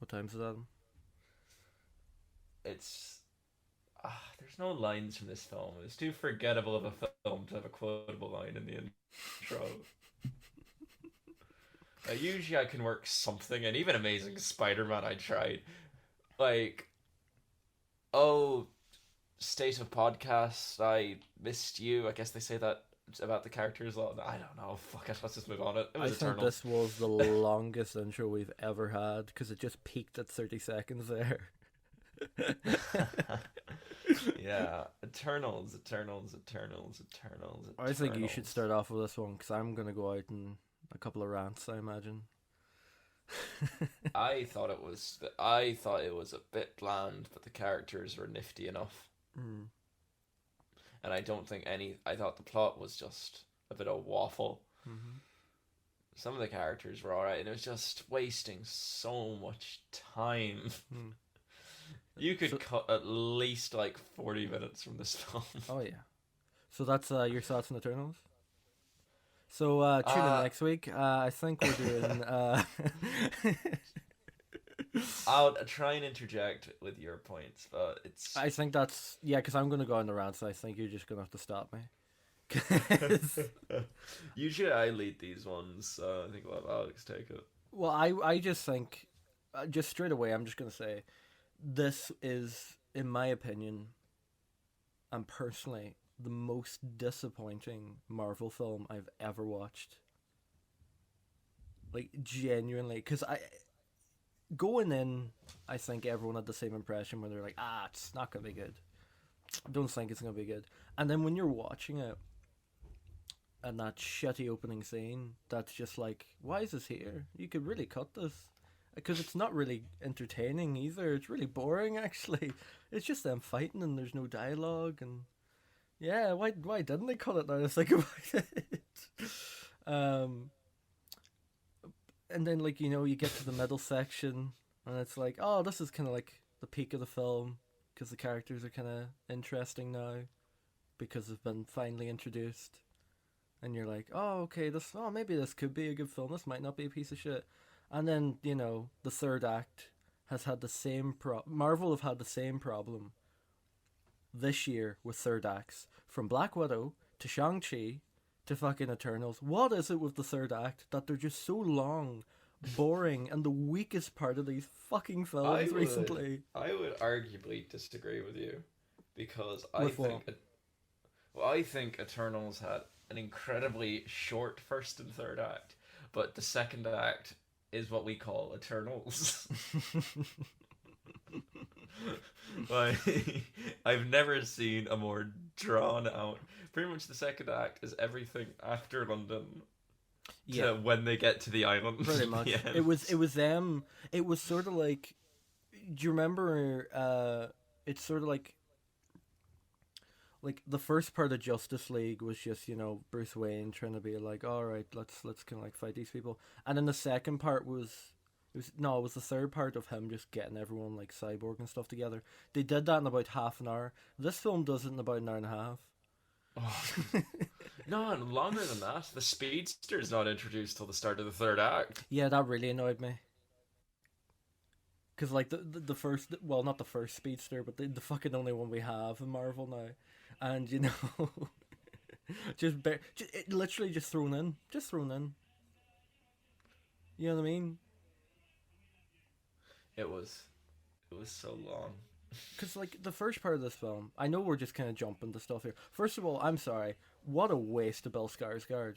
What time's it at? It's there's no lines from this film. It's too forgettable of a film to have a quotable line in the intro. Usually I can work something, and even Amazing Spider-Man I tried. Like, oh, state of podcast, I missed you. I guess they say that about the characters a lot. I don't know. Fuck it. Let's just move on. It I was think Eternals. this was the longest intro we've ever had because it just peaked at 30 seconds there. Yeah, Eternals, Eternals, Eternals, Eternals, I think you should Eternals. start off with this one because I'm going to go out in a couple of rants, I imagine. I thought it was a bit bland, but the characters were nifty enough, Mm. and I don't think any. I thought the plot was just a bit of waffle. Mm-hmm. Some of the characters were alright, and it was just wasting so much time. Mm. You could So, cut at least like 40 minutes from this film. oh yeah. So that's your thoughts on Eternals? So tune in Uh, next week. I think we're doing. I'll try and interject with your points, but it's. I think that's yeah, because I'm gonna go on the rant, so I think you're just gonna have to stop me. 'Cause- Usually I lead these ones, so I think we'll have Alex take it. well, I just think, just straight away, I'm just gonna say, this is, in my opinion, and personally, the most disappointing Marvel film I've ever watched. Like genuinely, because I going in, I think everyone had the same impression when they're like, it's not gonna be good. I don't think it's gonna be good. And then when you're watching it, and that shitty opening scene, that's just like, why is this here? You could really cut this. Because it's not really entertaining either. It's really boring, actually. It's just them fighting and there's no dialogue. And yeah, why didn't they cut it now? I think about it. Um, and then, like, you get to the middle section, and it's like, oh, this is kind of like the peak of the film, because the characters are kind of interesting now, because they've been finally introduced. And you're like, oh, okay, maybe this could be a good film. This might not be a piece of shit. And then, the third act has had the same Marvel have had the same problem this year with third acts. From Black Widow to Shang-Chi to fucking Eternals. What is it with the third act that they're just so long, boring, and the weakest part of these fucking films recently? I would arguably disagree with you, because With what? I think Eternals had an incredibly short first and third act, but the second act is what we call Eternals. Like, I've never seen a more drawn out. Pretty much the second act is everything after London Yeah, to when they get to the island. pretty at much. the It was them. It was sort of like, do you remember? It's sort of like the first part of Justice League was just Bruce Wayne trying to be like, all right, let's kind of like fight these people, and then the second part was it was the third part of him just getting everyone like Cyborg and stuff together. They did that in about half an hour. This film does it in about an hour and a half. Oh. No, and longer than that. The speedster is not introduced till the start of the third act. Yeah, that really annoyed me. Cause like the first, well, not the first speedster, but the fucking only one we have in Marvel now, and just it literally just thrown in, just thrown in. You know what I mean? It was so long. Cause like the first part of this film, I know we're just kind of jumping to stuff here. First of all, I'm sorry, what a waste of Bill Skarsgård.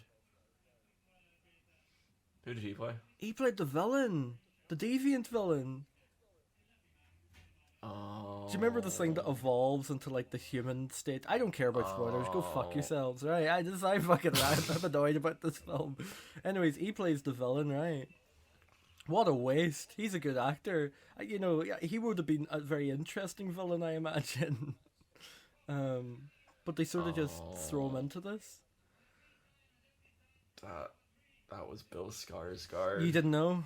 Who did he play? He played the villain, the deviant villain. Do you remember the thing that Oh. evolves into like the human state? I don't care about spoilers. Go fuck Oh. yourselves, right? I'm annoyed about this film. Anyways, he plays the villain, right? What a waste. He's a good actor. He would have been a very interesting villain, I imagine. But they sort of just throw him Oh. into this. That that was Bill You Skarsgård. didn't know?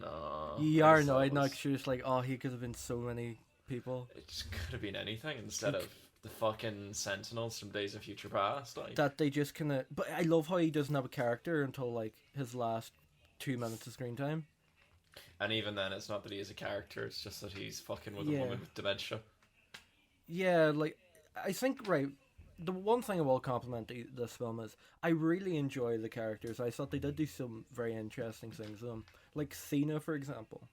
No, You I are just thought annoyed it now was. because you're just like, oh, he could have been so many people. It just could have been anything instead Like, of the fucking Sentinels from Days of Future Past. Like, that they just kind of. But I love how he doesn't have a character until like his last 2 minutes of screen time. And even then, it's not that he is a character; it's just that he's fucking with a Yeah. woman with dementia. Yeah, like I think right. The one thing I will compliment this film is I really enjoy the characters. I thought they did do some very interesting things. Like Cena, for example,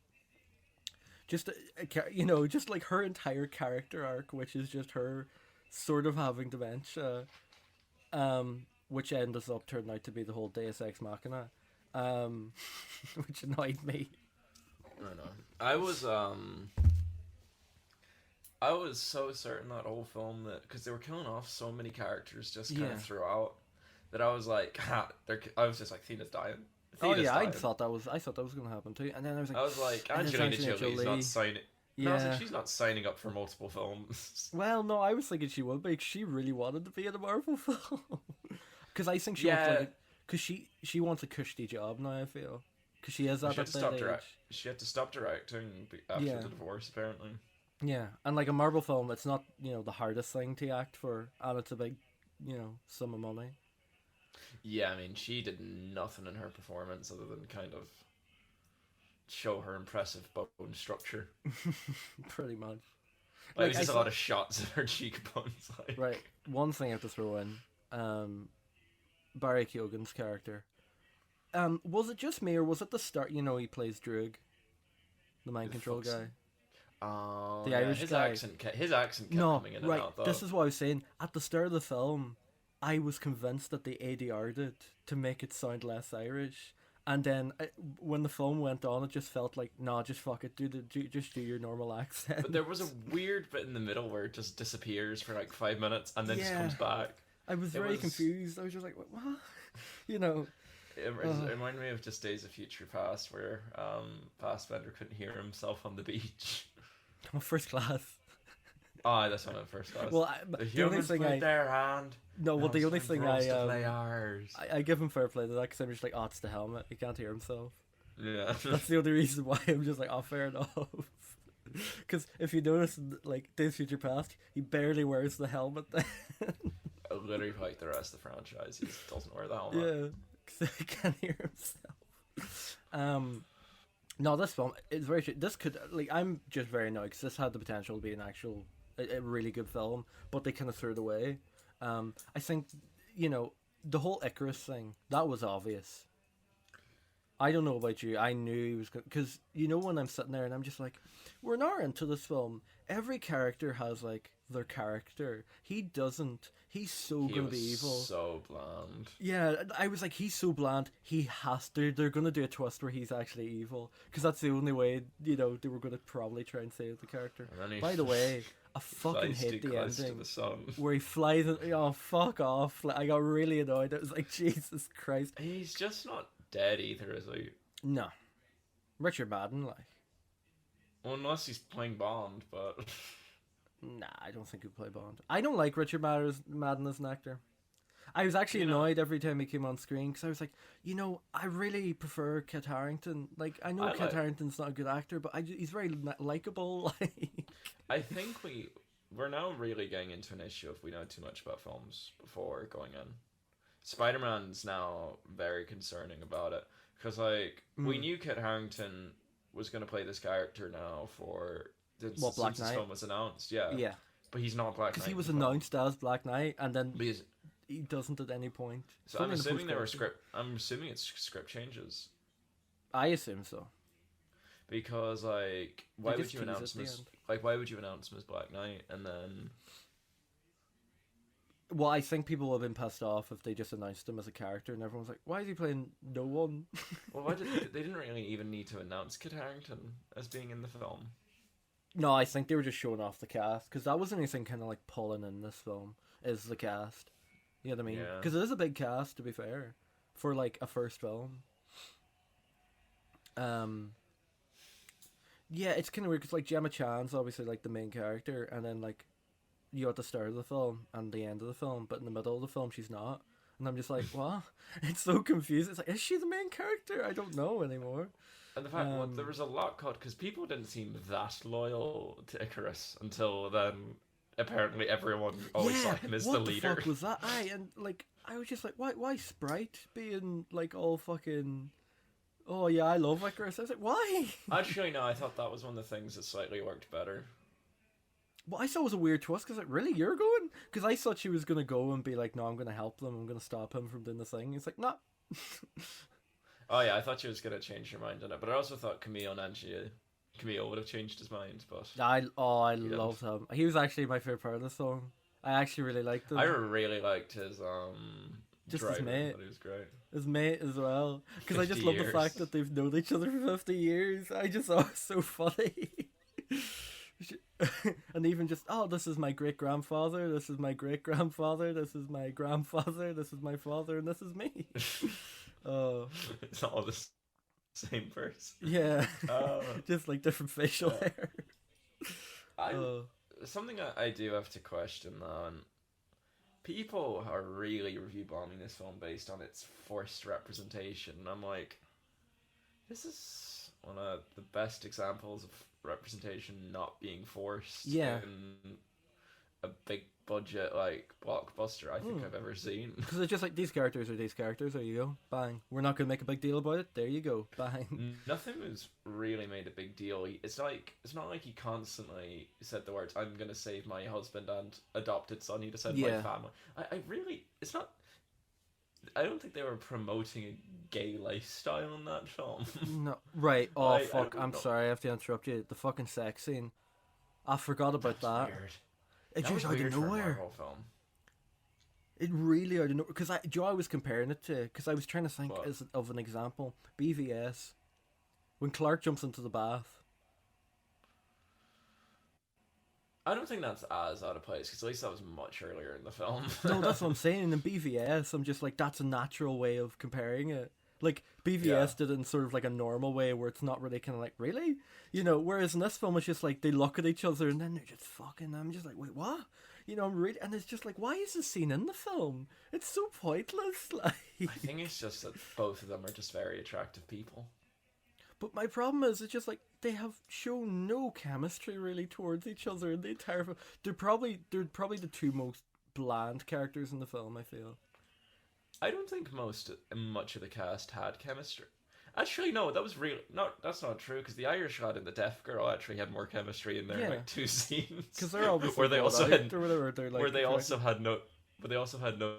just just like her entire character arc, which is just her sort of having dementia, which ends up turning out to be the whole Deus Ex Machina, um, which annoyed me. I don't know. I was so certain that whole film that because they were killing off so many characters just kind Yeah. of throughout that I was like, I was just like, Thena's dying. Oh Thena's yeah, dying. I thought that was gonna happen too, and then I was like, I was like, and it's Angelina Angelina Jolie's Jolie. not signing. No, I was Yeah. like, she's not signing up for multiple films. Well, no, I was thinking she would be. 'Cause she really wanted to be in a Marvel film. Because I think she Yeah. wants like, because she wants a cushy job now. I feel because she is She at had that to stop age. She had to stop directing after Yeah. the divorce, apparently. Yeah, and like a Marvel film, it's not the hardest thing to act for, and it's a big sum of money. Yeah, I mean, she did nothing in her performance other than kind of show her impressive bone structure. Pretty much. Like, Like, there's just a lot of shots of her cheekbones. Like. Right. One thing I have to throw in, Barry Keoghan's character. Was it just me, or was it the start? He plays Droog, the mind Who the control fuck's- guy. Oh, The yeah, Irish his guy. his accent kept No, coming in right. and out, though. This is what I was saying. At the start of the film, I was convinced that they ADR'd it to make it sound less Irish. And then when the film went on, it just felt like, nah, just fuck it. Just do your normal accent. But there was a weird bit in the middle where it just disappears for like 5 minutes and then just Yeah. comes back. I was it very was- confused. I was just like, what? It reminded me of just Days of Future Past, where Fassbender couldn't hear himself on the beach. First class. Oh, that's one of the first guys. Well, the the only humans thing put I their hand. no, well, now the it's only time thing for us to play ours. I give him fair play to that because I'm just like, oh, it's the helmet. He can't hear himself. Yeah. That's the only reason why I'm just like, oh, fair enough. Because if you notice, like Days of Future Past, he barely wears the helmet. Then. Literally like the rest of the franchise, he just doesn't wear the helmet. Yeah, because he can't hear himself. No, this film is very. This could I'm just very annoyed because this had the potential to be a really good film, but they kind of threw it away. I think the whole Icarus thing that was obvious. I don't know about you. I knew he was because when I'm sitting there and I'm just like, we're not into this film. Every character has like their character. He doesn't. He's so He gonna was be evil. so bland. Yeah, I was like, he's so bland. He has to. They're gonna do a twist where he's actually evil because that's the only way. They were gonna probably try and save the character. And then he By the way, I fucking flies too hate the close to ending the sun. where he flies. Oh, fuck off! Like, I got really annoyed. I was like, Jesus Christ. He's just not dead either, is he? No, Richard Madden, like, Well, unless he's playing Bond, but nah, I don't think he'd play Bond. I don't like Richard Madden as an actor. I was actually annoyed every time he came on screen because I was like, I really prefer Kit Harington. Like, I know Kit Harington's not a good actor, but he's very likable. I think we're now really getting into an issue if we know too much about films before going in. Spider-Man's now very concerning about it because we knew Kit Harington was going to play this character now since Black this Knight? film was announced, yeah. Yeah, But he's not Black Knight. because he was in the film. announced as Black Knight, and then Because- he doesn't at any point. So It's I'm only in the assuming post-credits. I'm assuming it's script changes I assume so. because why would just you tease announce at the him as end. why would you announce him as Black Knight and then Well, I think people would have been pissed off if they just announced him as a character, and everyone's like, "Why is he playing no one?" well why did they didn't really even need to announce Kit Harington as being in the film. No, I think they were just showing off the cast because that wasn't anything kind of like pulling in this film. Is the cast? You know what I mean? Yeah. Because it is a big cast, to be fair, for like a first film. Yeah, it's kind of weird because like Gemma Chan's obviously like the main character, and then like you at the start of the film and the end of the film, but in the middle of the film she's not, and I'm just like, what? It's so confusing. It's like, is she the main character? I don't know anymore. And the fact there was a lot cut because people didn't seem that loyal to Icarus until then. Apparently, everyone always saw him as the leader. What the fuck was that? And like, I was just like, why Sprite being like all fucking Oh yeah, I love Icarus. I was like, why? Actually, no, I thought that was one of the things that slightly worked better. Well, I thought it was a weird twist because like, really, you're going? Because I thought she was gonna go and be like, no, I'm gonna help them. I'm gonna stop him from doing the thing. It's like, no. Oh yeah, I thought she was gonna change her mind on it, but I also thought Camille would have changed his mind, but I he didn't. loved him. He was actually my favorite part of the song. I actually really liked I him. really liked his Just his driver. mate. But he was great. His mate as well. Because I just 50 love the years. fact that they've known each other for 50 years. I just thought it was so funny. And even just, oh, this is my great grandfather, this is my great grandfather, this is my grandfather, this is my father, and this is me. Oh, It's all the same person. yeah. Uh, Just like different facial Yeah. hair. I Oh, something I do have to question though, and people are really review bombing this film based on its forced representation. And I'm like, this is one of the best examples of representation not being forced yeah. in a big budget like blockbuster I think I've ever seen. Because it's just like, these characters are these characters, there you go, bang. We're not going to make a big deal about it, there you go, bang. Nothing was really made a big deal. It's not like he constantly said the words "I'm gonna save my husband and adopted son." He just said Yeah. my family. I really, it's not. I don't think they were promoting a gay lifestyle in that film. No, right, oh I fuck, don't I'm know. sorry, I have to interrupt you. The fucking sex scene. I forgot about That's that. weird. It That was just out of weird for a nowhere. Marvel film. It really out of nowhere. Because Joe, I was comparing it to, because I was trying to think What? of an example. BVS. When Clark jumps into the bath. I don't think that's as out of place because at least that was much earlier in the film. No, that's what I'm saying. In BVS, I'm just like, that's a natural way of comparing it. Like, BVS did it in sort of like a normal way where it's not really kind of like, really? You know, whereas in this film, it's just like, they look at each other and then they're just fucking, I'm just like, wait, what? You know, I'm really, and it's just like, why is this scene in the film? It's so pointless. Like, I think it's just that both of them are just very attractive people. but my problem is, it's just like, they have shown no chemistry really towards each other in the entire film. They're probably the two most bland characters in the film, I feel. I don't think much of the cast had chemistry. Actually, no, that was real. No, that's not true because the Irish lad and the deaf girl actually had more chemistry in their Yeah. like two scenes. Because they're obviously where they bought also out had or whatever. They're like, where they also had no, but they also had no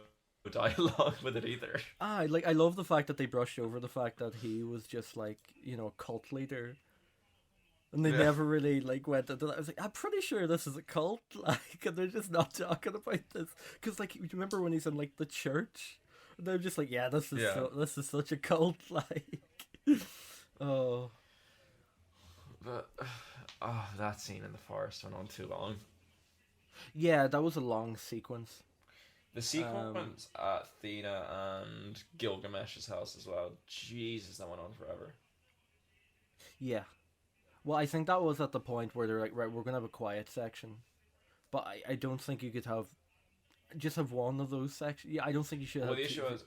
dialogue with it either. I love the fact that they brushed over the fact that he was just like, you know, a cult leader. And they Yeah. never really like went into that. I was like, I'm pretty sure this is a cult, like, and they're just not talking about this. Because like, you remember when he's in like the church? And they're just like, yeah, Yeah. this is such a cult, like. Oh But that scene in the forest went on too long. yeah, that was a long sequence. The sequence at Athena and Gilgamesh's house as well. Jesus, that went on forever. Yeah. Well, I think that was at the point where they're like, right, we're gonna have a quiet section, but I don't think you could just have one of those sections. Yeah, I don't think you should Well, have the two. issue was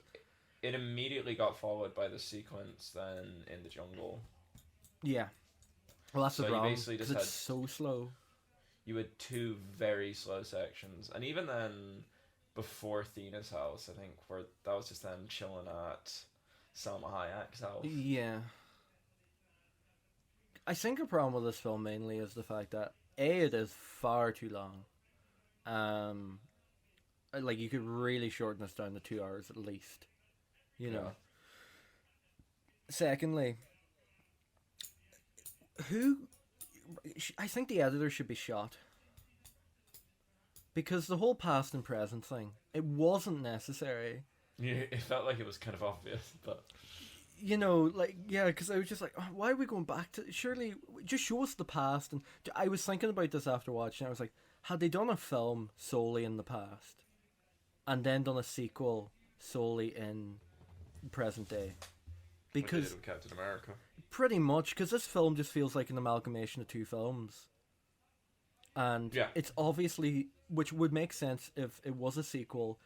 it immediately got followed by the sequence then in the jungle. Yeah. Well, that's So the you problem. basically just 'Cause it's had so slow. you had two very slow sections, and even then, before Athena's house, I think where that was just them chilling at Salma Hayek's house. Yeah. I think a problem with this film mainly is the fact that it is far too long. Like you could really shorten this down to 2 hours at least. You know. Secondly, who? I think the editor should be shot. Because the whole past and present thing, it wasn't necessary. Yeah, it felt like it was kind of obvious, but You know, like, yeah, because I was just like, oh, why are we going back to, surely, just show us the past. And I was thinking about this after watching, I was like, had they done a film solely in the past, and then done a sequel solely in present day? like they Because, did with Captain America. pretty much, because this film just feels like an amalgamation of two films. And Yeah. it's obviously, which would make sense if it was a sequel,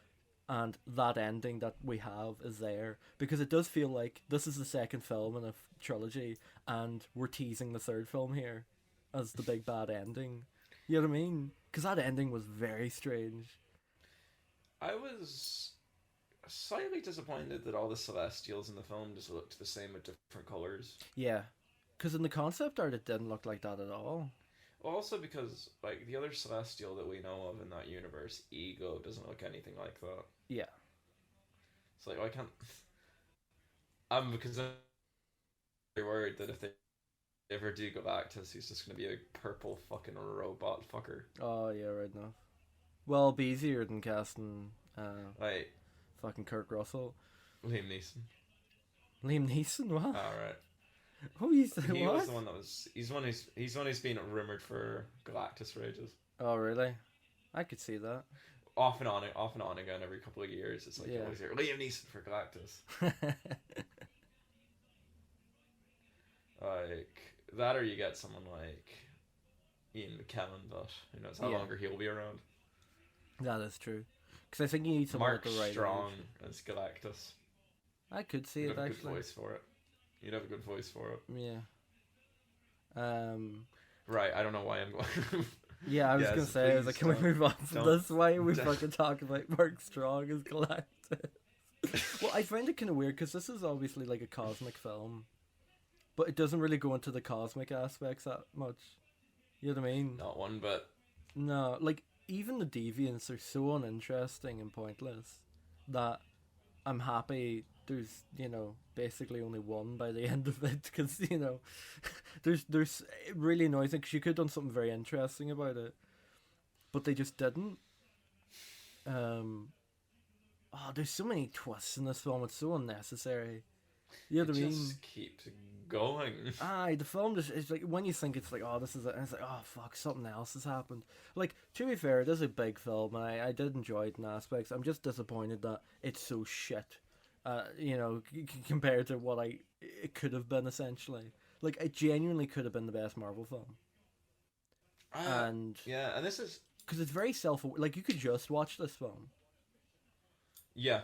and that ending that we have is there, because it does feel like this is the second film in a trilogy and we're teasing the third film here as the big bad ending. You know what I mean? Because that ending was very strange. I was slightly disappointed that all the Celestials in the film just looked the same with different colors. Yeah, because in the concept art it didn't look like that at all. Also because, like, the other Celestial that we know of in that universe, Ego, doesn't look anything like that. Yeah. It's like, I can't... because I'm very worried that if they ever do Galactus, he's just going to be a purple fucking robot fucker. Oh yeah, right enough. Well, it'd be easier than casting Like, fucking Kurt Russell. Liam Neeson. Liam Neeson, what? Alright. Who is He what? was the one that was... He's one who's been rumoured for Galactus for ages. Oh really? I could see that. Off and on again, every couple of years. It's like, Yeah. you always hear, Liam Neeson for Galactus. Like, that or you get someone like Ian McKellen, but who knows how Yeah. longer he'll be around. That is true. Because I think you need someone Mark at the right Strong age. as Galactus. I could see You'd it have a good actually. voice for it. You'd have a good voice for it. Yeah. Right, I don't know why I'm going. Yeah, I was Yes, gonna say, I was please like, can we don't- move on from don't- this? Why are we don't. fucking talking about Mark Strong as Galactus? Well, I find it kind of weird because this is obviously like a cosmic film, but it doesn't really go into the cosmic aspects that much. You know what I mean? Not one, but No, like even the deviants are so uninteresting and pointless that I'm happy there's, basically only one by the end of it because, there's it really annoys me because you could have done something very interesting about it, but they just didn't. There's so many twists in this film. It's so unnecessary. You know it what I mean? just keeps going. Aye, the film just, it's like when you think it's like, oh, this is it, and it's like, oh fuck, something else has happened. Like, to be fair, it is a big film and I did enjoy it in aspects. I'm just disappointed that it's so shit, compared to what it could have been essentially. Like, it genuinely could have been the best Marvel film. And Yeah, and this is... because it's very like, you could just watch this film. Yeah.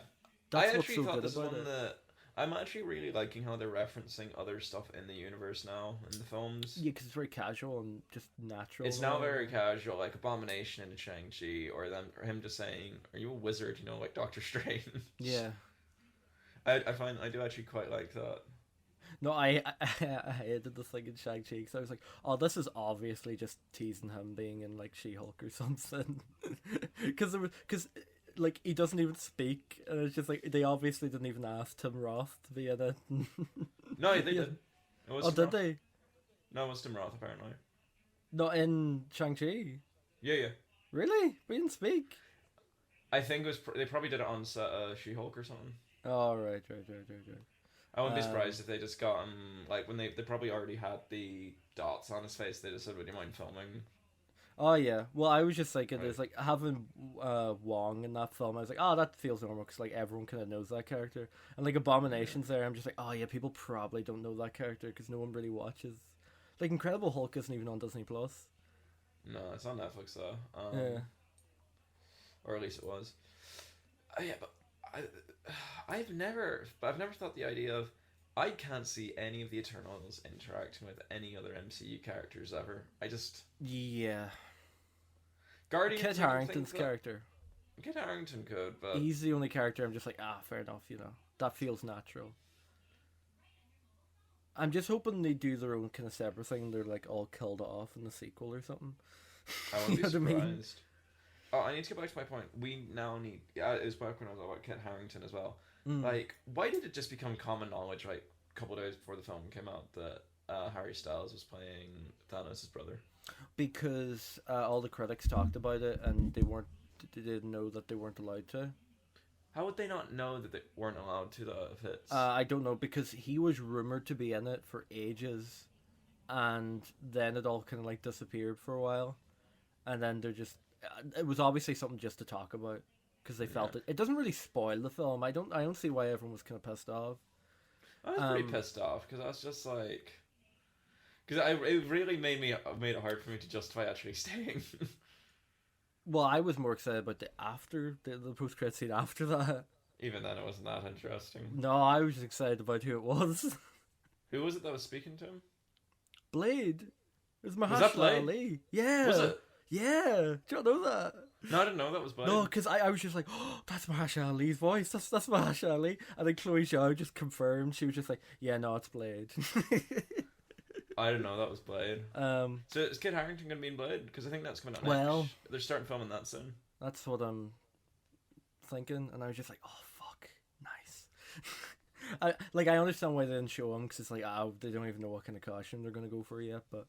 That's I what's actually so thought good this about one it. that... I'm actually really liking how they're referencing other stuff in the universe now, in the films. Yeah, because it's very casual and just natural. It's now very casual, like Abomination in Shang-Chi, or him just saying, "Are you a wizard?" Like Doctor Strange. Yeah. I do actually quite like that. No, I hated the thing in Shang-Chi because I was like, oh, this is obviously just teasing him being in like She-Hulk or something. Because like he doesn't even speak, and it's just like they obviously didn't even ask Tim Roth to be in it. No, they did. It was Oh, Tim did Roth. they? No, it was Tim Roth apparently. Not in Shang-Chi. Yeah. Really? We didn't speak. I think it was. They probably did it on set She-Hulk or something. Oh, right. I wouldn't be surprised if they just got him, like, when they probably already had the dots on his face, they just said, would you mind filming? Oh, yeah. Well, I was just thinking, Right. there's like, having Wong in that film, I was like, oh, that feels normal, because like, everyone kind of knows that character. And like, Abomination's there, I'm just like, oh, yeah, people probably don't know that character, because no one really watches. Like, Incredible Hulk isn't even on Disney+. Plus. No, it's on Netflix, though. Yeah. Or at least it was. Yeah, but I've never thought the idea of, I can't see any of the Eternals interacting with any other MCU characters ever. Yeah. Guardians. Kit I don't Harington's think that- character. Kit Harington could, but He's the only character I'm just like, fair enough, That feels natural. I'm just hoping they do their own kind of separate thing. They're like all killed off in the sequel or something. I wouldn't be You know what I surprised. mean? Oh, I need to get back to my point. We now need. It was back when I was about Kit Harington as well. Mm. Like, why did it just become common knowledge, like, a couple of days before the film came out, that Harry Styles was playing Thanos' brother? Because all the critics talked about it and they didn't know that they weren't allowed to. How would they not know that they weren't allowed to, though, if it's... I don't know, because he was rumored to be in it for ages, and then it all kind of like disappeared for a while, and then they're just... it was obviously something just to talk about, because they felt it doesn't really spoil the film. I don't see why everyone was kind of pissed off. I was pretty pissed off, because I was just like... Because it really made it hard for me to justify actually staying. Well, I was more excited about the post-credit scene after that. Even then, it wasn't that interesting. No, I was just excited about who it was. Who was it that was speaking to him? Blade. It was that Mahershala Blade? Ali. Yeah. Was it? Yeah. Do you not know that? No, I didn't know that was Blade. No, because I was just like, oh, that's Mahershala Ali's voice. That's Mahershala Ali. And then Chloe Zhao just confirmed. She was just like, yeah, no, it's Blade. I didn't know that was Blade. um, So is Kit Harington going to be in Blade? Because I think that's coming out Well- next. They're starting filming that soon. that's what I'm thinking. And I was just like, oh, fuck. Nice. I understand why they didn't show him, because it's like, they don't even know what kind of costume they're going to go for yet. But,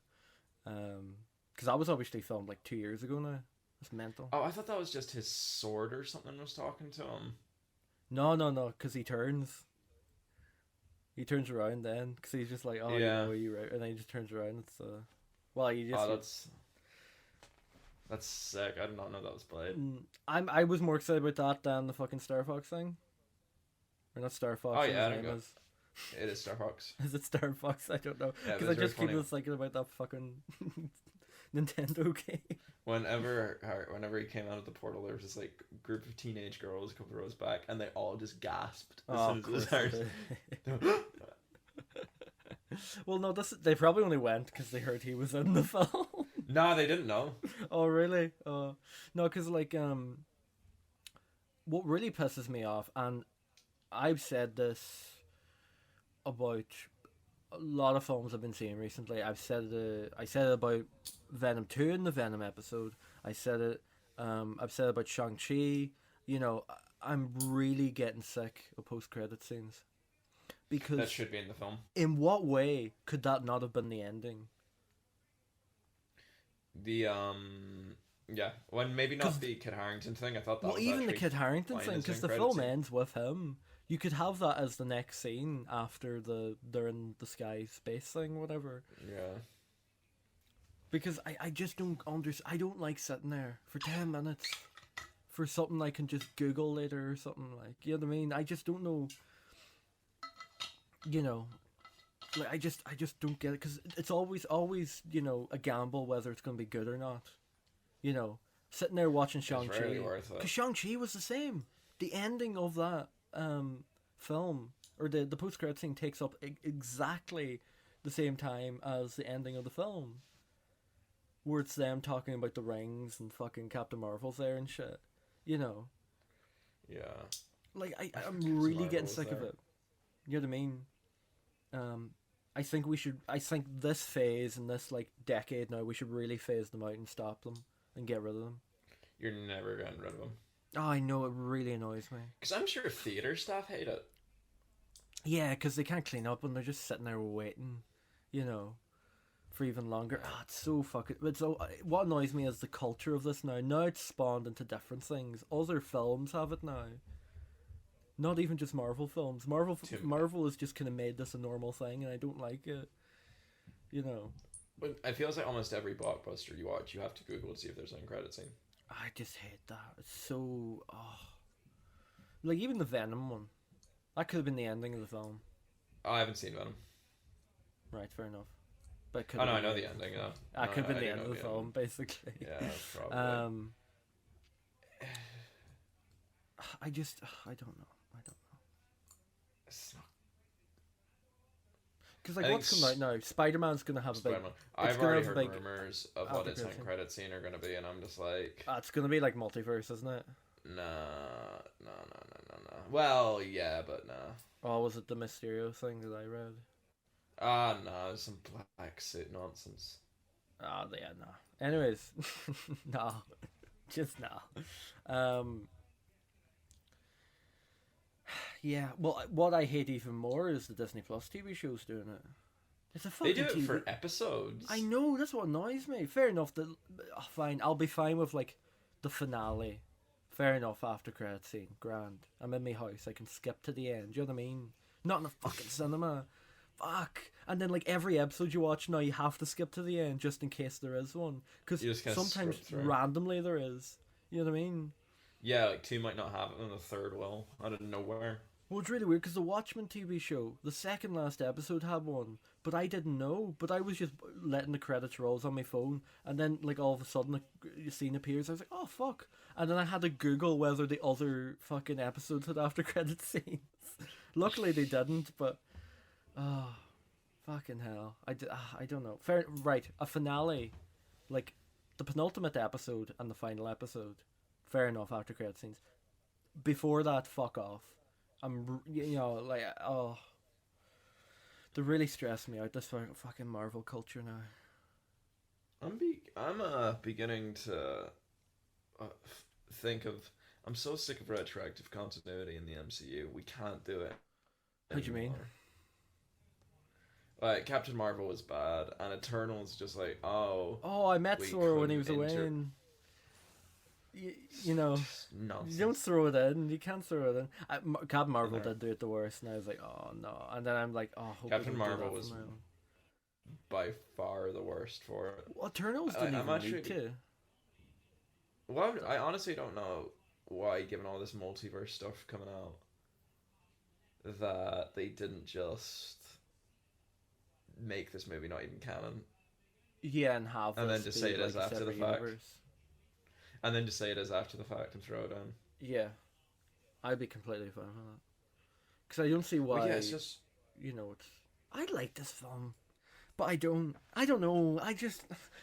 because that was obviously filmed like 2 years ago now. It's mental. Oh, I thought that was just his sword or something was talking to him. No, because he turns. He turns around then, because he's just like, oh, Yeah. you know, you're right. And then he just turns around. It's, well, you just... Oh, that's sick. I did not know that was Blade. I was more excited about that than the fucking Star Fox thing. Or not Star Fox. Oh, yeah, his name is. It is Star Fox. Is it Star Fox? I don't know. Yeah, Because but I it's very just keep funny. thinking about that fucking Nintendo game. Whenever he came out of the portal, there was this like group of teenage girls a couple of rows back, and they all just gasped as Oh, soon of as it was course they ours. did. Well, no, they probably only went because they heard he was in the film. No, they didn't know. Oh, really? No, because like what really pisses me off, and I've said this about a lot of films I've been seeing recently. I said it about Venom 2 in the Venom episode. I've said it about Shang-Chi. You know, I'm really getting sick of post-credit scenes. Because That should be in the film. in what way could that not have been the ending? The yeah, well, maybe not the Kit Harington thing. I thought that Well, was even the actually Kid Harington fine thing, as because an the end film credit scene. ends with him. You could have that as the next scene after they're in the sky space thing, whatever. Yeah. Because I just don't understand. I don't like sitting there for 10 minutes for something I can just Google later or something, like, you know what I mean? I just don't know. You know, like I just don't get it, because it's always you know, a gamble whether it's going to be good or not. You know, sitting there watching Shang-Chi, rarely worth it. because Shang-Chi was the same. The ending of that film, or the post-credit scene, takes up exactly the same time as the ending of the film, where it's them talking about the rings and fucking Captain Marvel's there and shit. You know, Yeah. like I'm Captain really Marvel getting was sick of there. it. You know what I mean? I think this phase and this like decade now, we should really phase them out and stop them and get rid of them. You're never getting rid of them. Oh, I know, it really annoys me. Because I'm sure theater staff hate it. Yeah, because they can't clean up and they're just sitting there waiting, you know, for even longer. Ah, it's so fucking. But so what annoys me is the culture of this now. Now it's spawned into different things. Other films have it now. Not even just Marvel films. Marvel has just kind of made this a normal thing, and I don't like it. You know, But it feels like almost every blockbuster you watch, you have to Google to see if there's an end credit scene. I just hate that. It's so. Oh. Like, even the Venom one. That could have been the ending of the film. Oh, I haven't seen Venom. Right, fair enough. But it could Oh have no, I been know the ending. Yeah. That could have been I the do end know of the the film, ending. basically. Yeah, probably. I don't know. It's not Because, I like, think what's coming out now? Spider-Man's going to have a big... Spider-Man. I've gonna already have heard a big rumors of after what its credit end credit scene are going to be, and I'm just like, it's going to be, like, multiverse, isn't it? nah. Well, yeah, but nah. Oh, was it the Mysterio thing that I read? No, there's some black suit nonsense. Oh, yeah, no. Anyways. No. Just no. Yeah, well, what I hate even more is the Disney Plus TV shows doing it. It's a They fucking do it TV. for episodes. I know, that's what annoys me. Fair enough, fine, I'll be fine with, like, the finale. Fair enough, after credit scene, grand. I'm in my house, I can skip to the end, you know what I mean? Not in the fucking cinema. Fuck. And then, like, every episode you watch now, you have to skip to the end just in case there is one. Because You just kinda sometimes, scrub through. randomly, there is. You know what I mean? Yeah, like 2 might not have it, and the 3rd will. I didn't know where. Well, it's really weird because the Watchmen TV show, the second last episode had one, but I didn't know. But I was just letting the credits roll on my phone, and then, like, all of a sudden a scene appears. I was like, oh, fuck. And then I had to Google whether the other fucking episodes had after credit scenes. Luckily they didn't, but oh, fucking hell. I don't know. Right, a finale, like the penultimate episode and the final episode, fair enough. After credit scenes. Before that, fuck off. Like, oh, they really stress me out. This fucking Marvel culture now. I'm beginning to think of. I'm so sick of retroactive continuity in the MCU. We can't do it. What do you mean? Like Captain Marvel was bad, and Eternals just like, oh. Oh, I met Thor when he was away, and you know, nonsense. you don't throw it in. You can't throw it in. Captain Marvel did do it the worst, and I was like, oh no. And then I'm like, oh, hope Captain Marvel was by far the worst for it. Well, Eternals didn't even need to. Well, I honestly don't know why, given all this multiverse stuff coming out, that they didn't just make this movie not even canon. Yeah, and have and then just say it as after the fact. Universe. And then just say it as after the fact and throw it in. Yeah, I'd be completely fine with that. Because I don't see why. Well, yeah, it's just I like this film, but I don't know.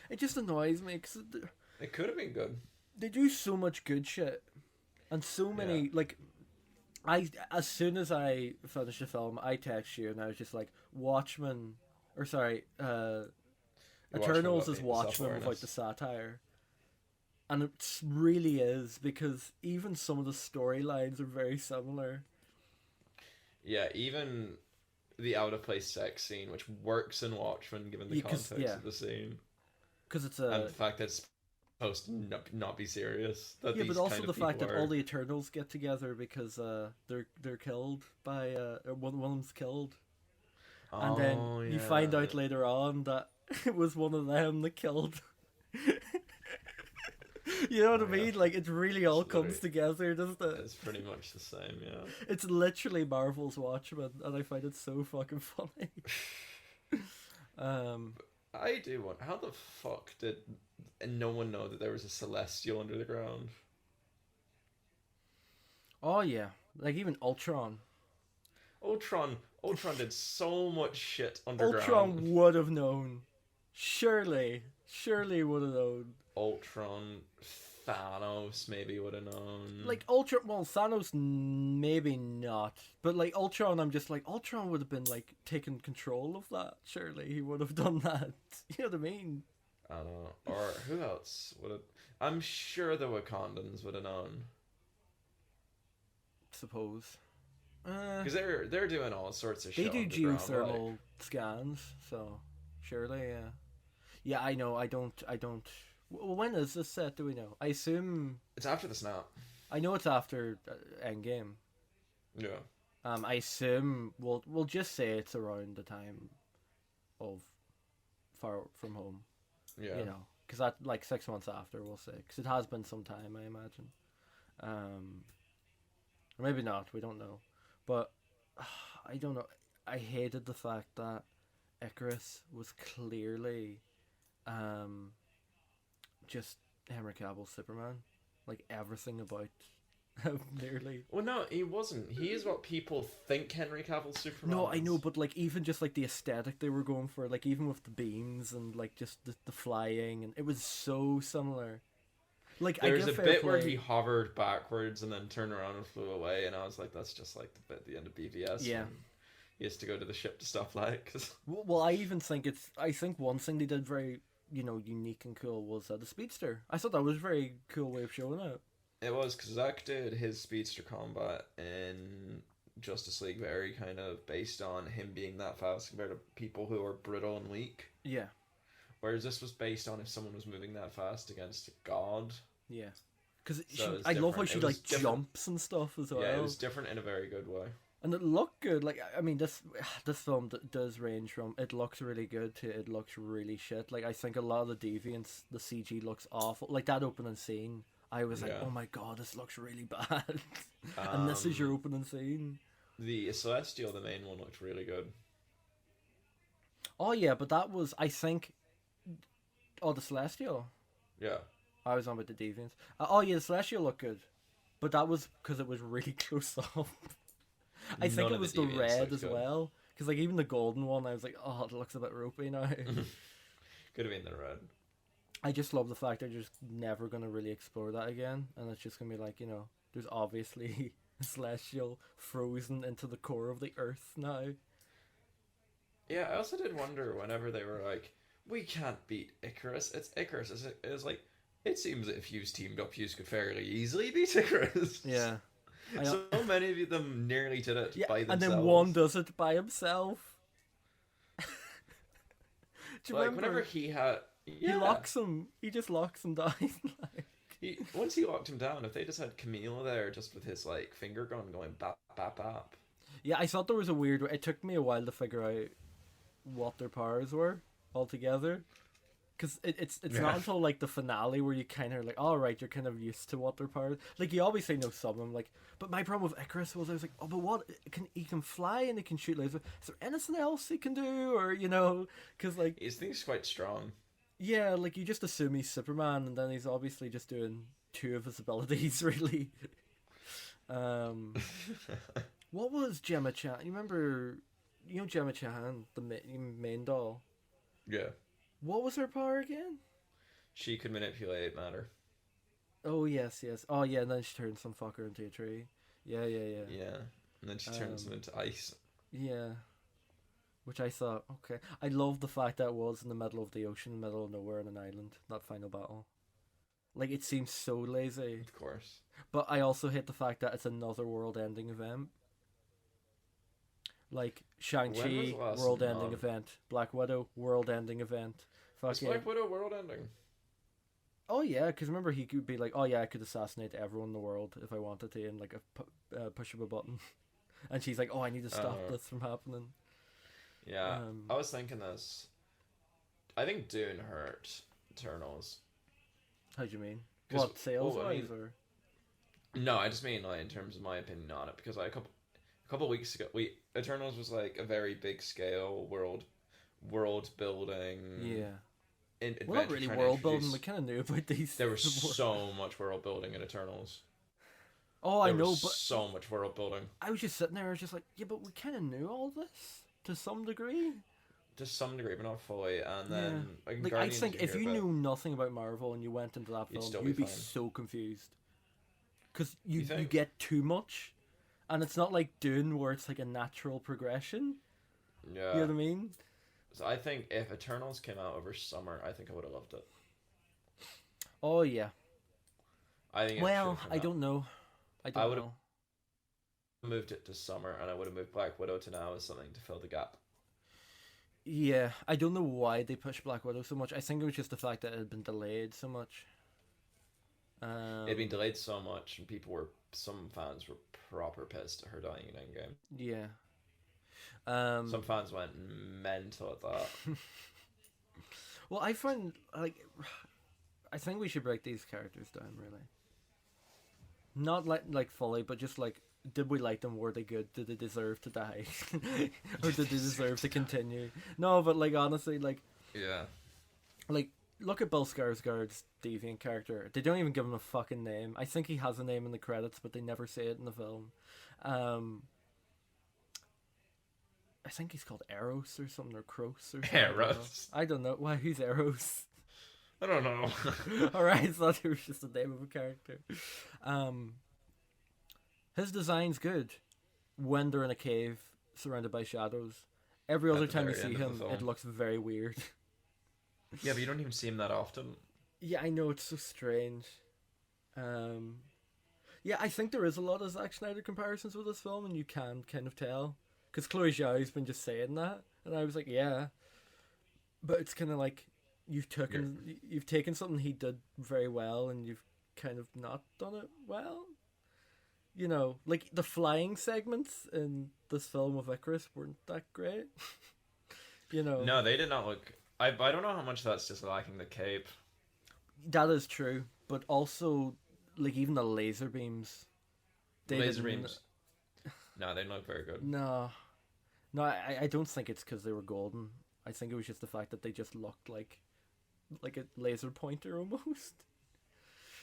It just annoys me because it could have been good. They do so much good shit, and so many as soon as I finished the film, I text you and I was just like, Watchmen, or sorry, Eternals is Watchmen without the satire. And it really is, because even some of the storylines are very similar. Yeah, even the out of place sex scene, which works in Watchmen given the context of the scene. Because it's and the fact that it's supposed to not be serious. That but also the fact that all the Eternals get together because they're killed by one of them's killed, and then you find out later on that it was one of them that killed. You know what I mean? Like, it really all comes together, doesn't it? It's pretty much the same, yeah. It's literally Marvel's Watchmen, and I find it so fucking funny. I do want. How the fuck did no one know that there was a Celestial under the ground? Oh yeah, like even Ultron. Ultron did so much shit underground. Ultron would have known. Surely would have known. Ultron, Thanos maybe would have known. Like Ultron, well, Thanos maybe not, but like Ultron, I'm just like, Ultron would have been like taking control of that. Surely he would have done that. You know what I mean? I don't know. Or who else would have? I'm sure the Wakandans would have known. Suppose. Because they're doing all sorts of shit. They do geothermal scans, so surely, yeah. Yeah, I know. I don't. When is this set? Do we know? I assume it's after the snap. I know it's after Endgame. Yeah. I assume we'll just say it's around the time of Far From Home. Yeah. You know, because that like 6 months after, we'll say, because it has been some time, I imagine. Or maybe not. We don't know, but I don't know. I hated the fact that Icarus was clearly, just Henry Cavill's Superman. Like, everything about him, nearly. Well, no, he wasn't. He is what people think Henry Cavill's Superman No, I know, but like, even just like the aesthetic they were going for, like even with the beams and like just the flying, and it was so similar. Like, there's a bit where he hovered backwards and then turned around and flew away, and I was like, that's just like the bit at the end of BVS. Yeah. He has to go to the ship to stop light. Well, I even think I think one thing they did very, unique and cool was the Speedster. I thought that was a very cool way of showing it. It was, because Zack did his Speedster combat in Justice League very kind of based on him being that fast compared to people who are brittle and weak. Yeah. Whereas this was based on if someone was moving that fast against a god. Yeah. Because so I love how she like jumps and stuff as well. Yeah, it was different in a very good way. And it looked good. Like, I mean, this film does range from it looks really good to it looks really shit. Like, I think a lot of the deviants, the CG looks awful. Like that opening scene, I was like, oh my god, this looks really bad. And this is your opening scene. The Celestial, the main one, looked really good. Oh yeah, but that was, I think, the Celestial. Yeah. I was on with the deviants. Oh yeah, the Celestial looked good, but that was because it was really close up. I think it was the red as well, because like even the golden one, I was like, oh, it looks a bit ropey now. Could have been the red. I just love the fact they're just never gonna really explore that again, and it's just gonna be like, there's obviously a celestial frozen into the core of the earth now. Yeah, I also did wonder whenever they were like, we can't beat Icarus. It's Icarus. It's like, it seems that if you teamed up, you could fairly easily beat Icarus. Yeah. So many of them nearly did it Yeah, by and themselves. then one does it by himself. Do you Like, remember? whenever he had... Yeah. He locks him. He just locks him down. Once he locked him down, if they just had Camille there just with his, like, finger gun going bap, bap, bap. Yeah, I thought there was a weird... It took me a while to figure out what their powers were altogether. Because it's not until, like, the finale where you kind of like, all right, you're kind of used to what their powers... Like, you obviously know some of them, like... But my problem with Icarus was I was like, oh, but what? He can fly and he can shoot lasers. Is there anything else he can do? Or, because, like... His thing's quite strong. Yeah, like, you just assume he's Superman, and then he's obviously just doing two of his abilities, really. What was Gemma Chan? You remember... Gemma Chan, the main doll? Yeah. What was her power again? She could manipulate matter. Oh, yes. Oh, yeah, and then she turns some fucker into a tree. Yeah. Yeah, and then she turns him into ice. Yeah. Which I thought, okay. I love the fact that it was in the middle of the ocean, middle of nowhere on an island, that final battle. Like, it seems so lazy. Of course. But I also hate the fact that it's another world-ending event. Like, Shang-Chi, world-ending event. Black Widow, world-ending event. Is Black Widow world-ending? Oh, yeah, because remember he could be like, oh, yeah, I could assassinate everyone in the world if I wanted to, in, like, a push of a button. And she's like, oh, I need to stop this from happening. Yeah, I was thinking this. I think Dune hurt Eternals. How do you mean? What, sales-wise, or...? No, I just mean, like, in terms of my opinion on it, because, like, a couple of weeks ago, Eternals was, like, a very big-scale world building... Yeah. Well, not really world building, we kind of knew about these. There was so much world building in Eternals. Oh, I know, but... so much world building. I was just sitting there, I was just like, yeah, but we kind of knew all this. To some degree? To some degree, but not fully. And then, like I think if you knew nothing about Marvel and you went into that film, you'd be so confused. Because you get too much. And it's not like Dune where it's like a natural progression. Yeah. You know what I mean? So I think if Eternals came out over summer, I think I would have loved it. Oh, yeah. I think. Well, I don't know. I would have moved it to summer, and I would have moved Black Widow to now as something to fill the gap. Yeah, I don't know why they pushed Black Widow so much. I think it was just the fact that it had been delayed so much. It had been delayed so much, and some fans were proper pissed at her dying in Endgame. Yeah. Some fans went mental at that. Well, I find, like, I think we should break these characters down, really. Not like fully, but just like, did we like them? Were they good? Did they deserve to die? Or did they deserve to continue? No, but like honestly, like, yeah, like look at Bill Skarsgård's deviant character. They don't even give him a fucking name. I think he has a name in the credits, but they never say it in the film. I think he's called Eros or something, or Kroos or something. Eros. I don't know. Why? Who's Eros? I don't know. Alright, I thought it was just the name of a character. His design's good when they're in a cave surrounded by shadows. Every other time you see him, it looks very weird. Yeah, but you don't even see him that often. Yeah, I know, it's so strange. Yeah, I think there is a lot of Zack Snyder comparisons with this film, and you can kind of tell. Because Chloe Zhao's been just saying that, and I was like, yeah. But it's kind of like, you've taken something he did very well, and you've kind of not done it well. You know, like the flying segments in this film of Icarus weren't that great. You know. No, they did not look. I don't know how much that's just lacking the cape. That is true, but also, like even the laser beams. Laser beams. No, they didn't look very good. No, I don't think it's because they were golden. I think it was just the fact that they just looked like a laser pointer almost.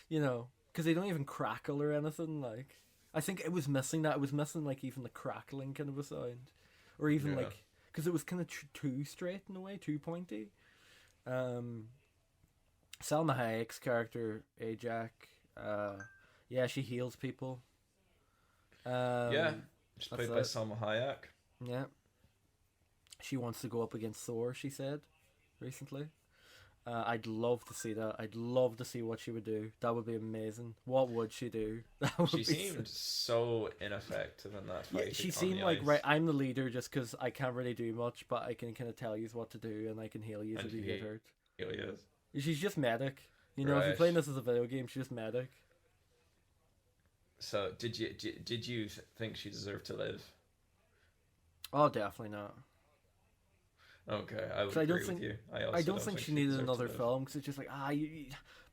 You know, because they don't even crackle or anything. Like, I think it was missing that. It was missing like even the crackling kind of a sound, or even like because it was kind of too straight in a way, too pointy. Salma Hayek's character, Ajak, uh, yeah, she heals people. Yeah, Um, she's that's played by it. Salma Hayek. Yeah, she wants to go up against Thor. She said recently. I'd love to see that. I'd love to see what she would do. That would be amazing. What would she do? That She would be so... seemed so ineffective in that Yeah, fight she on seemed the like, right, ice, I'm the leader just because I can't really do much, but I can kind of tell you what to do and I can heal you and if you get he hurt. really is. She's just medic. You know, if you're Right. playing this as a video game, she's just medic. So, did you think she deserved to live? Oh, definitely not. Okay, I would Because I don't agree with think you. I don't think she needed deserved to another live. film because it's just like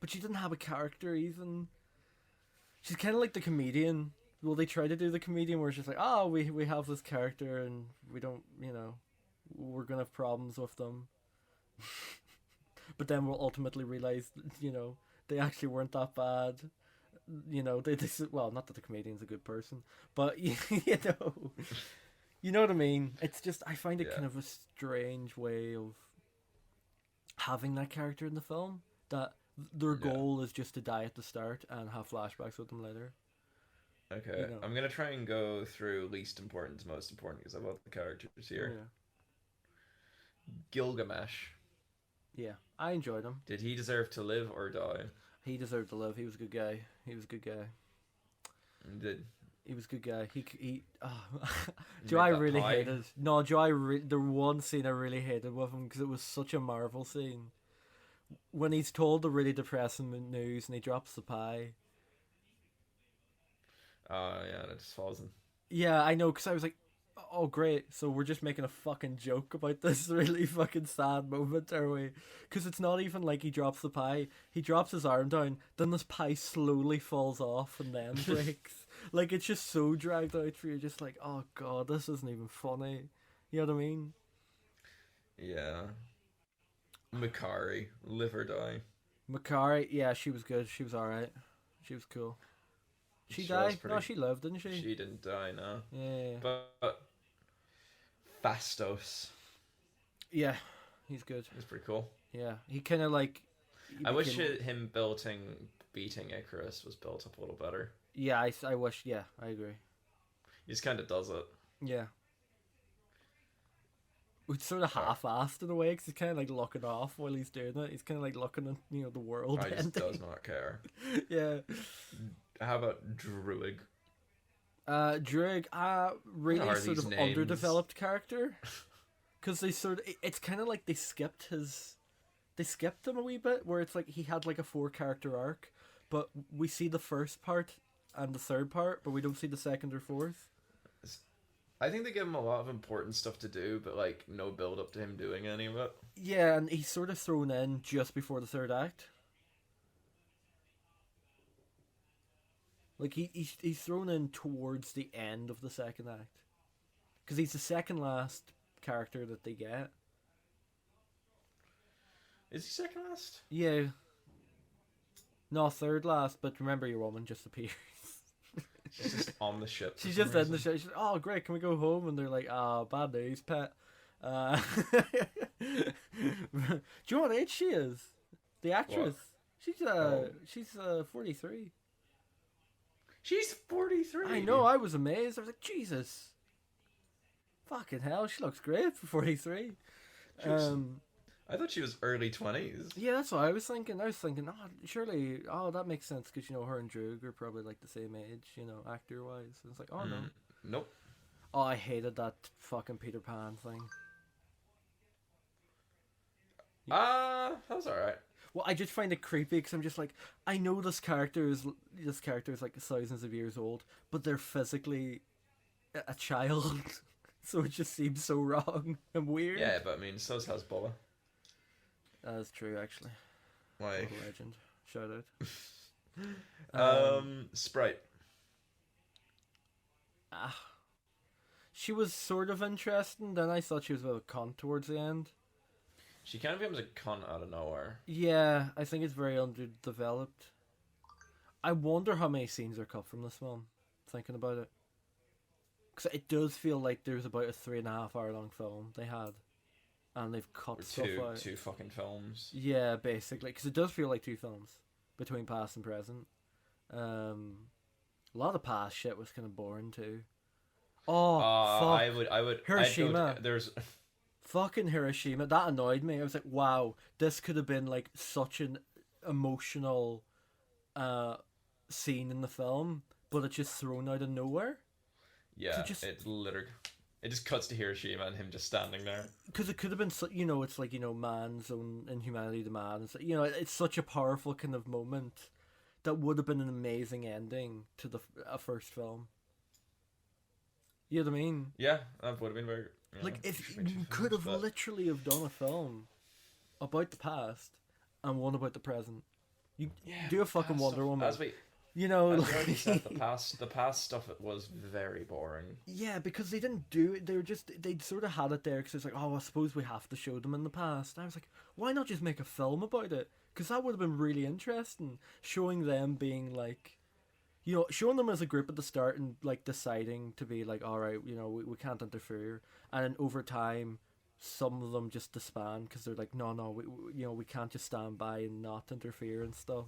but she didn't have a character even. She's kind of like the comedian. Well, they try to do the comedian where it's just like, we have this character and we don't, we're gonna have problems with them. But then we'll ultimately realize, they actually weren't that bad. Well, not that the comedian's a good person, but know, you know what I mean. It's just I find it Yeah. kind of a strange way of having that character in the film that their Yeah. goal is just to die at the start and have flashbacks with them later. Okay, You know. I'm gonna try and go through least important to most important because I've got the characters here. Yeah. Gilgamesh. Yeah, I enjoyed him. Did he deserve to live or die? He deserved to live. He was a good guy. He was a good guy. Did He was a good guy. He oh. he Joe, make I that really pie? hated. No, Joe, the one scene I really hated with him because it was such a Marvel scene when he's told the really depressing news and he drops the pie. Yeah, that just falls in. Yeah, I know, because I was like, oh, great. So we're just making a fucking joke about this really fucking sad moment, are we? Because it's not even like he drops the pie. He drops his arm down, then this pie slowly falls off and then breaks. Like, it's just so dragged out for you, just like, oh, God, this isn't even funny. You know what I mean? Yeah. Makari, live or die. Makari, yeah, she was good. She was alright. She was cool. She was died? pretty. No, she lived, didn't she? She didn't die, no. Yeah. But Fastos Yeah, he's good. is pretty cool. Yeah, he kind of like... he I wish became- him beating Icarus was built up a little better. Yeah, I wish... Yeah, I agree. He just kind of does it. Yeah. It's sort of half-assed in a way, because he's kind of like looking off while he's doing it. He's kind of like looking at, the world I just ending. does not care. Yeah. How about Druig? Druig, really are sort these of names? underdeveloped character. Because they sort of... It's kind of like they skipped him a wee bit, where it's like he had like a 4-character arc, but we see the first part and the third part, but we don't see the second or fourth. I think they give him a lot of important stuff to do, but like no build up to him doing any of it. Yeah, and he's sort of thrown in just before the third act. Like he's thrown in towards the end of the second act, because he's the second last character that they get. Is he second last? Yeah. No, third last, but remember your woman just appears. She's just on the ship. She's just in the show. She's like, oh, great, can we go home? And they're like, bad news, pet. Do you know what age she is? The actress. What? She's 43. She's 43. I know, I was amazed. I was like, Jesus. Fucking hell, she looks great for 43. I thought she was early 20s. Yeah, that's what I was thinking. I was thinking, surely, that makes sense, because, her and Droog are probably, like, the same age, actor-wise. And it's like, no. Nope. Oh, I hated that fucking Peter Pan thing. That was alright. Well, I just find it creepy, because I'm just like, I know this character is like thousands of years old, but they're physically a child. So it just seems so wrong and weird. Yeah, but I mean, so's Hezbollah. That's true, actually. Like, What a legend. Shout out. Sprite. She was sort of interesting, then I thought she was a bit of a cunt towards the end. She kind of becomes a cunt out of nowhere. Yeah, I think it's very underdeveloped. I wonder how many scenes are cut from this film, thinking about it. Because it does feel like there's about a 3.5 hour long film they had. and they've cut Or stuff out. two fucking films. Yeah, basically, because it does feel like two films between past and present. A lot of the past shit was kind of boring too. Oh, fuck. I would. Hiroshima. There's. Fucking Hiroshima. That annoyed me. I was like, wow, this could have been like such an emotional scene in the film, but it's just thrown out of nowhere. Yeah, it just cuts to Hiroshima and him just standing there. Because it could have been, it's like, man's own inhumanity to man. It's, it's such a powerful kind of moment that would have been an amazing ending to a first film. You know what I mean? Yeah, that would have been very. Like, if you could have literally have done a film about the past and one about the present. You do a fucking Wonder Woman. As we already said, the past stuff was very boring. Yeah, because they didn't do it. They sort of had it there because it's like, oh, I suppose we have to show them in the past. And I was like, why not just make a film about it? Because that would have been really interesting, showing them being like, showing them as a group at the start and like deciding to be like, all right, we can't interfere, and then over time, some of them just disband because they're like, no, we can't just stand by and not interfere and stuff.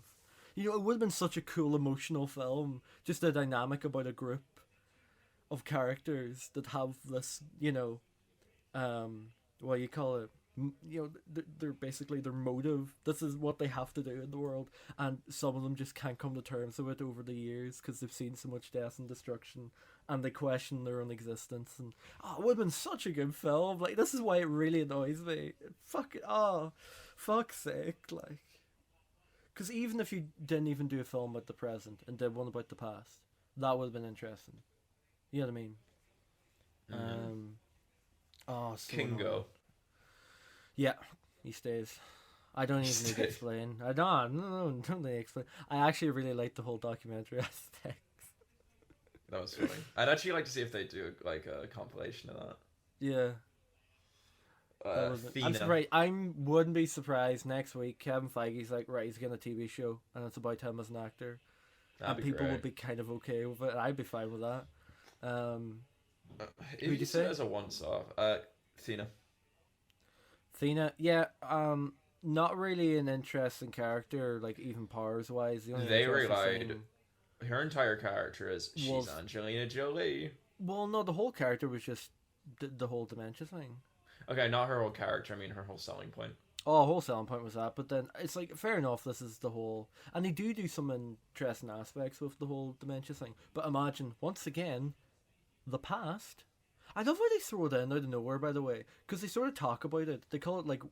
It would have been such a cool emotional film, just a dynamic about a group of characters that have this, what do you call it? They're basically their motive. This is what they have to do in the world, and some of them just can't come to terms with it over the years because they've seen so much death and destruction, and they question their own existence. And it would have been such a good film. Like, this is why it really annoys me. Fuck's sake, like. Because even if you didn't even do a film about the present and did one about the past, that would have been interesting. You know what I mean? So Kingo. annoying. Yeah, he stays. I don't even need to explain. I don't need to explain. I actually really like the whole documentary aspect. That was funny. I'd actually like to see if they do like a compilation of that. Yeah. I'm surprised. I wouldn't be surprised next week Kevin Feige's like, right, he's getting a TV show and it's about him as an actor. That'd and be people great. would be kind of okay with it. I'd be fine with that. Who'd you say? As a once-off? Thena, yeah, not really an interesting character, like even powers wise. They relied. Her entire character is she's Angelina Jolie. Well, no, the whole character was just the whole dementia thing. Okay, not her whole character. I mean, her whole selling point. Oh, whole selling point was that, but then it's like, fair enough. This is the whole, and they do some interesting aspects with the whole dementia thing. But imagine once again, the past. I love how they throw it in out of nowhere, by the way, because they sort of talk about it. They call it like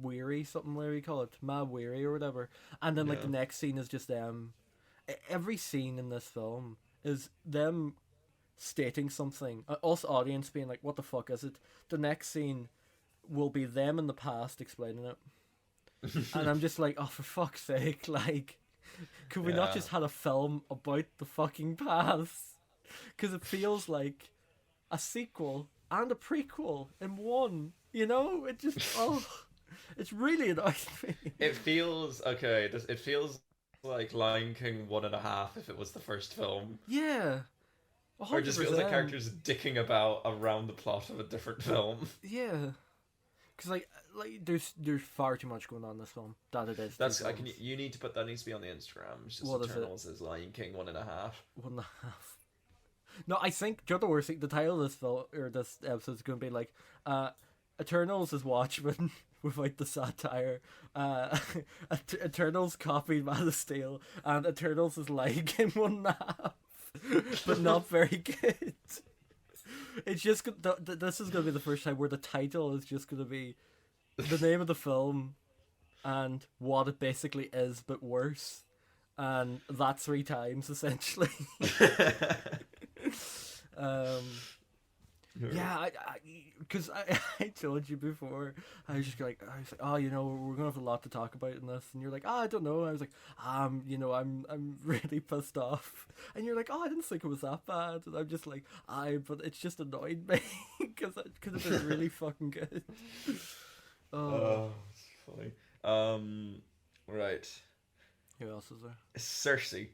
weary, something where you call it, ma weary or whatever, and then like the next scene is just them. Every scene in this film is them stating something. Us audience being like, "What the fuck is it?" The next scene will be them in the past explaining it, and I'm just like, "Oh, for fuck's sake! Like, could we not just had a film about the fucking past?" Because it feels like a sequel and a prequel in one. It just it's really annoying me. It feels okay. It feels like Lion King 1.5 if it was the first film. Yeah. 100%. Or it just feels like characters dicking about around the plot of a different film. Yeah. Because like there's far too much going on in this film that it is. That's you need to put that needs to be on the Instagram. It's just Eternals is Lion King 1.5. 1.5. No, I think the worst thing. The title of this film or this episode is going to be like, Eternals is Watchmen without the satire. Eternals copied Man of Steel, and Eternals is Lion King 1.5, but not very good. It's just this is going to be the first time where the title is just going to be the name of the film and what it basically is, but worse, and that's 3 times essentially. Yeah, because I told you before, I was like, oh, we're gonna have a lot to talk about in this, and you're like, I don't know. I was like, I'm really pissed off, and you're like, I didn't think it was that bad, and I'm just like, but it's just annoyed me because it could have been really fucking good. Oh, it's funny. Right. Who else is there? Cersei.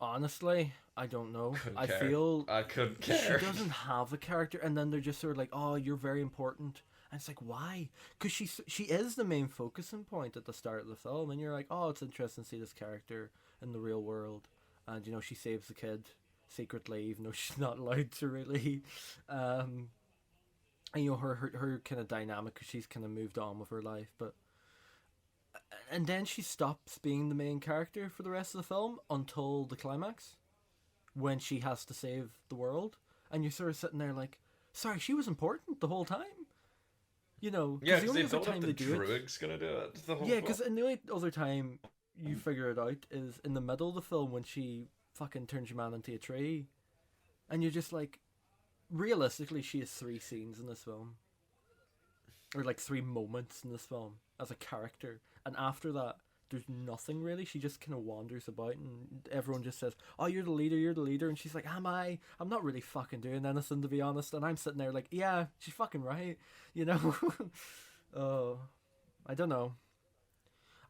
Honestly, I don't know. Couldn't I care. feel I couldn't she care. doesn't have a character, and then they're just sort of like, "Oh, you're very important," and it's like, why? Because she is the main focusing point at the start of the film, and you're like, "Oh, it's interesting to see this character in the real world," and she saves the kid secretly, even though she's not allowed to really. Um, and her kind of dynamic, because she's kind of moved on with her life, but and then she stops being the main character for the rest of the film until the climax, when she has to save the world, and you're sort of sitting there like, sorry, she was important the whole time. Yeah, Because the because only they other built up time the they do it, druid's gonna do it. The whole yeah, film. because the only other time you figure it out is in the middle of the film when she fucking turns your man into a tree, and you're just like, realistically, she has 3 scenes in this film, or like 3 moments in this film as a character, and after that there's nothing really. She just kind of wanders about, and everyone just says, "Oh, you're the leader, you're the leader," and she's like, "Am I? I'm not really fucking doing anything, to be honest." And I'm sitting there like, "Yeah, she's fucking right," you know. Oh, I don't know.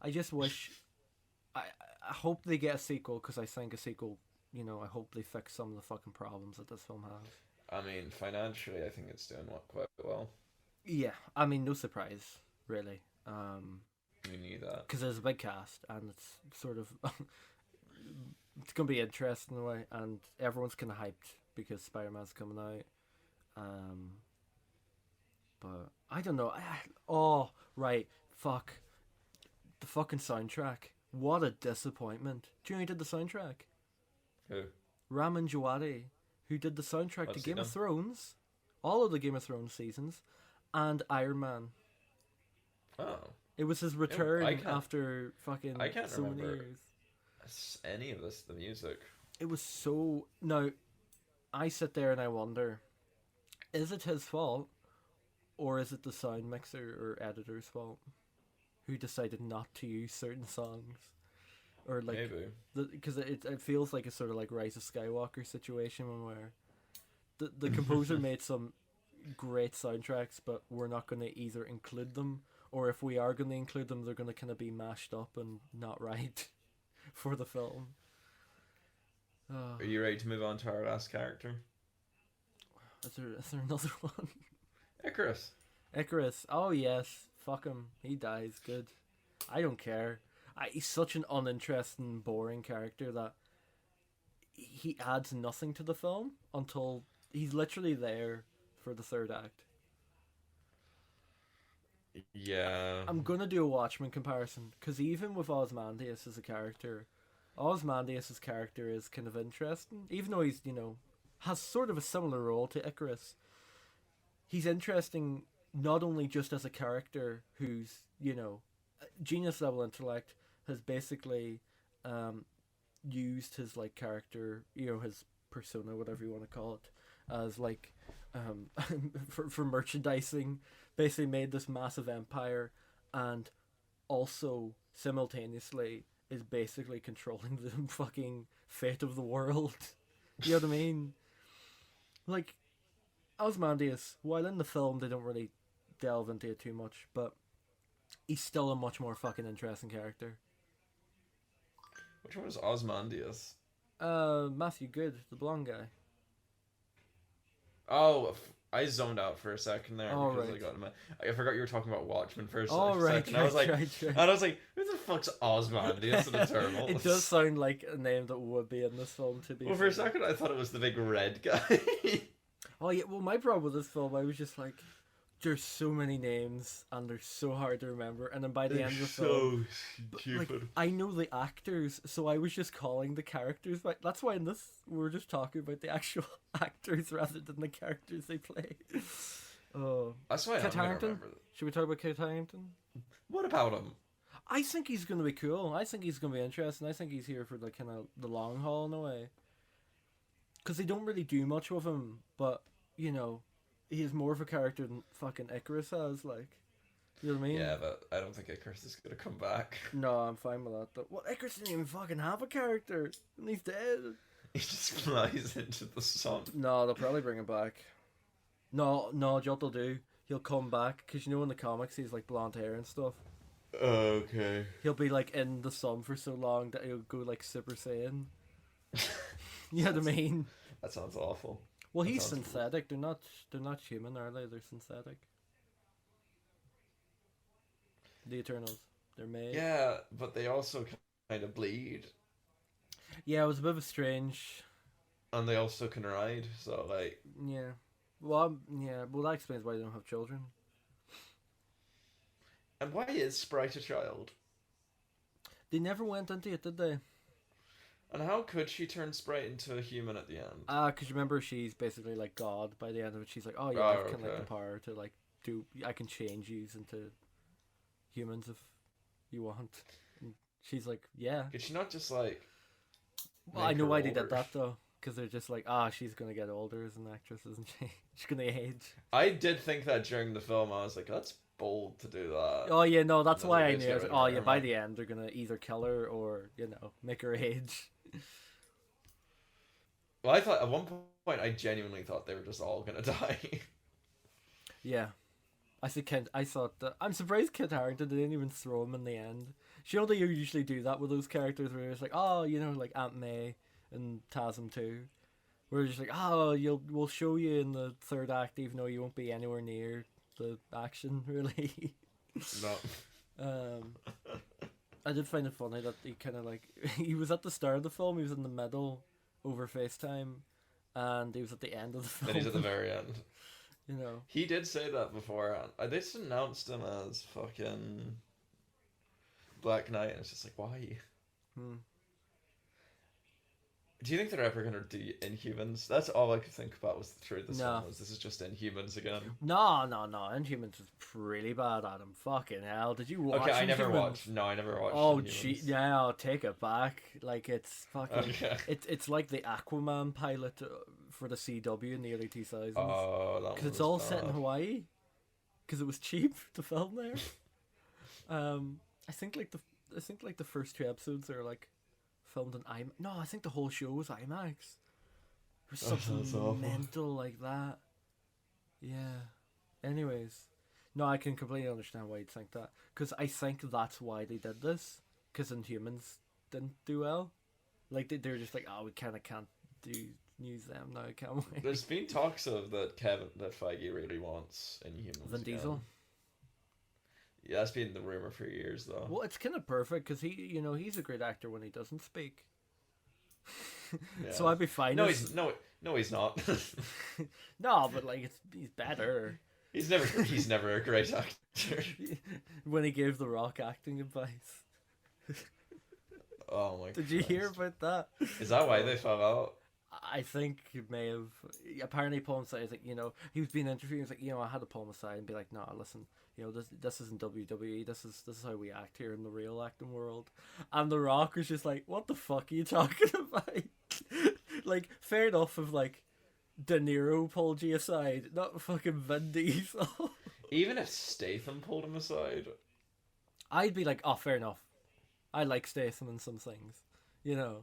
I just wish. I I hope they get a sequel, because I think a sequel. I hope they fix some of the fucking problems that this film has. I mean, financially, I think it's doing quite well. Yeah, I mean, no surprise, really. We knew that. Because there's a big cast, and it's sort of it's gonna be interesting in a way, and everyone's kind of hyped because Spider-Man's coming out. Um, but I don't know. Oh, right, fuck the fucking soundtrack. What a disappointment! Do you know who did the soundtrack? Who? Ramin Djawadi, who did the soundtrack to What's he Game of done? Thrones, all of the Game of Thrones seasons, and Iron Man. Oh, It was his I return can't. after fucking I can't so many remember years. any of this. The music. It was so. Now, I sit there and I wonder, is it his fault, or is it the sound mixer or editor's fault, who decided not to use certain songs? Or like, Maybe. because it feels like a sort of like Rise of Skywalker situation, where the composer made some great soundtracks, but we're not going to either include them, or if we are going to include them, they're going to kind of be mashed up and not right for the film. Are you ready to move on to our last character? Is there another one? Icarus. Icarus. Oh yes, fuck him. He dies. Good. I don't care. He's such an uninteresting, boring character that he adds nothing to the film until he's literally there for the third act. Yeah. I'm gonna do a Watchmen comparison, because even with Ozymandias as a character, Ozymandias' character is kind of interesting, even though he's has sort of a similar role to Icarus. He's interesting not only just as a character who's genius level intellect, has basically used his like character, his persona, whatever you want to call it, as like for merchandising, basically made this massive empire, and also simultaneously is basically controlling the fucking fate of the world. You know what I mean? Like, Ozymandias, while in the film they don't really delve into it too much, but he's still a much more fucking interesting character. Which one was Osmondius? Matthew Good, the blonde guy. Oh, I zoned out for a second there Oh, because right. I forgot you were talking about Watchmen for a Oh, right, second. I was like, right. and I was like, who the fuck's Osmondius in Eternals? It does sound like a name that would be in this film, to be Well, for a fair. second, I thought it was the big red guy. Oh yeah, well my problem with this film, I was just like, there's so many names and they're so hard to remember, and then by the end of the film, like, I know the actors, so I was just calling the characters. But that's why in this we're just talking about the actual actors rather than the characters they play. Oh, That's why Kit I'm gonna Harington? remember. Should we talk about Kit Harington? What about him? I think he's gonna be cool. I think he's gonna be interesting. I think he's here for the kind of the long haul in a way. Because they don't really do much with him, but he is more of a character than fucking Icarus has. Like, you know what I mean? Yeah, but I don't think Icarus is gonna come back. No, I'm fine with that. Well, Icarus didn't even fucking have a character, and he's dead. He just flies into the sun. No, they'll probably bring him back. No, what they'll do, he'll come back, because in the comics he's like blonde hair and stuff. Okay. He'll be like in the sun for so long that he'll go like Super Saiyan. You know what I mean? That sounds awful. Well, That he's sounds synthetic. They're not human, are they? They're synthetic. The Eternals. They're made. Yeah, but they also kind of bleed, Yeah, it was a bit of a strange. and they also can ride. So like, Yeah. Well, yeah. Well, that explains why they don't have children. and why is Sprite a child? They never went into it, did they? And how could she turn Sprite into a human at the end? Because remember, she's basically like God by the end of it. She's like, oh yeah, Oh, I've kind of like okay. the power to like do. I can change you into humans if you want. And she's like, yeah. Could she not just like Well, I make know her why they did older? that though, because they're just like, she's gonna get older as an actress, isn't she? She's gonna age. I did think that during the film. I was like, that's bold to do that. Oh yeah, no, that's And then why they I just knew. I get was rid like, of oh her yeah, by armor. the end they're gonna either kill her or make her age. Well, I thought at one point I genuinely thought they were just all gonna die. Yeah, I thought that. I'm surprised Kit Harington didn't even throw him in the end. You know they usually do that with those characters where it's like, like Aunt May and TASM 2. We're just like, we'll show you in the third act, even though you won't be anywhere near the action, really. No. I did find it funny that he kind of like he was at the start of the film, he was in the middle over FaceTime, and he was at the end of the film. Then he's at the very end. You know. He did say that beforehand. They just announced him as fucking Black Knight, and it's just like, why? Hmm. Do you think they're ever gonna do Inhumans? That's all I could think about was through this No. film. Was this is just Inhumans again? No. Inhumans was pretty bad, Adam. Fucking hell. Did you watch Okay, I never Inhumans? watched. No, I never watched. Oh, Inhumans. gee, yeah, I'll take it back. Like, it's fucking... Okay. It's like the Aquaman pilot for the CW in the early 2000s. Oh, that Because one it's was all set in bad. Hawaii. Because it was cheap to film there. I think like the first two episodes are like filmed in IMAX. No, I think the whole show was IMAX. It was That's something awful. mental like that. Yeah. Anyways, no, I can completely understand why you'd think that. Because I think that's why they did this. Because Inhumans didn't do well. Like they're just like, we kind of can't use them now, can we? There's been talks of that Feige really wants Inhumans. Vin Diesel. Again. Yeah, that's been the rumor for years, though. Well, it's kind of perfect because he's a great actor when he doesn't speak. Yeah. So I'd be fine. No, with- he's not. No, but like he's better. he's never a great actor. When he gave The Rock acting advice. Oh my! Did you hear Christ. about that? Is that why they fell out? I think he may have. Apparently, pull him aside. He's like, he was being interviewed. He's like, I had to pull him aside and be like, no, listen, this isn't WWE. This is how we act here in the real acting world. And The Rock was just like, what the fuck are you talking about? Like, fair enough if like De Niro pulled you aside, not fucking Vin Diesel. Even if Statham pulled him aside, I'd be like, fair enough. I like Statham in some things, Yeah.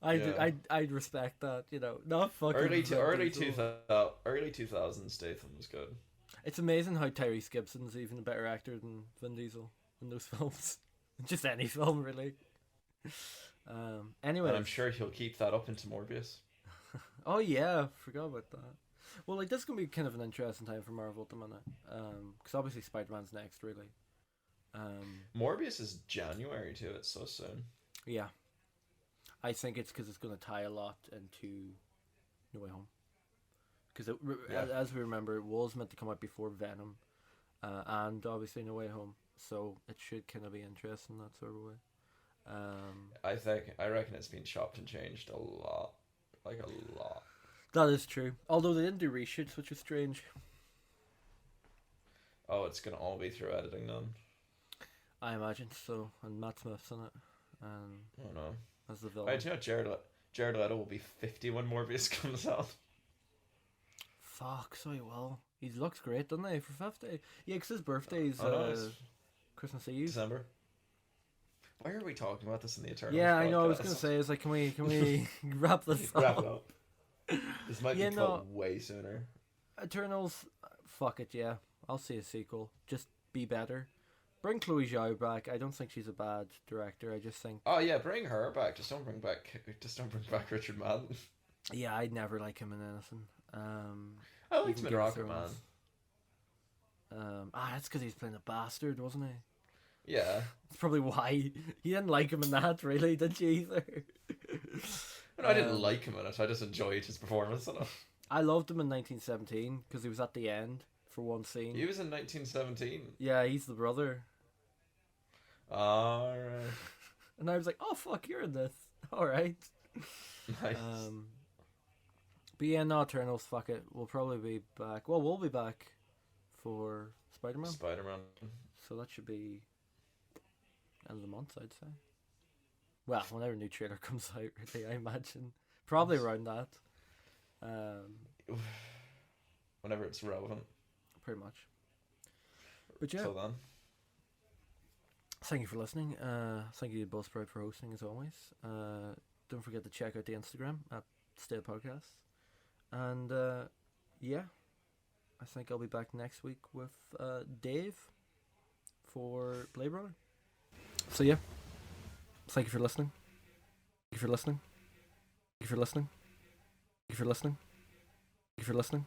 I'd respect that, not fucking early Vin Diesel. 2000 Statham was good. It's amazing how Tyrese Gibson's even a better actor than Vin Diesel in those films. Just any film, really. Anyway. And I'm sure he'll keep that up into Morbius. Oh yeah, forgot about that. Well, like this is gonna be kind of an interesting time for Marvel at the minute. Because obviously Spider-Man's next, really. Morbius is January too. It's so soon. Yeah. I think it's because it's going to tie a lot into No Way Home. Because as we remember, it was meant to come out before Venom, and obviously No Way Home. So it should kind of be interesting that sort of way. I reckon it's been chopped and changed a lot, like a lot. That is true. Although they didn't do reshoots, which was strange. Oh, it's gonna all be through editing then. I imagine so, and Matt Smith's in it, Oh no. as the villain. Right, do you know Jared Leto will be 50 when Morbius comes out. Fuck, so he will. He looks great, doesn't he, for 50? Yeah, because his birthday's Oh, no, it's Christmas Eve. December. Why are we talking about this in the Eternals? Yeah, I know. I was podcast? gonna say, it's like, can we wrap this Wrap up? it up. This might Yeah, be no. cut way sooner. Eternals, fuck it, yeah. I'll see a sequel. Just be better. Bring Chloe Zhao back. I don't think she's a bad director. I just think Oh yeah, bring her back. Just don't bring back Richard Madden. Yeah, I'd never like him in anything. I liked even him in Game of Rocket Man. Thrones. That's because he's playing a bastard, wasn't he? Yeah. That's probably why you didn't like him in that, really, did you either? I didn't like him in it. I just enjoyed his performance in it. I loved him in 1917 because he was at the end for one scene. He was in 1917. Yeah, he's the brother. Alright. And I was like, oh fuck, you're in this. Alright. Nice. But yeah, no, Eternals, fuck it. We'll probably be back. Well, we'll be back for Spider-Man. Spider-Man. So that should be end of the month, I'd say. Well, whenever a new trailer comes out, really, I imagine. Probably around that. Whenever it's relevant. Pretty much. But yeah. Till then. Thank you for listening. Thank you to Buzzsprout for hosting, as always. Don't forget to check out the Instagram at Stay Podcast. And yeah, I think I'll be back next week with Dave for Blade Runner. So yeah, thank you for listening. Thank you for listening. Thank you for listening. Thank you for listening. Thank you for listening.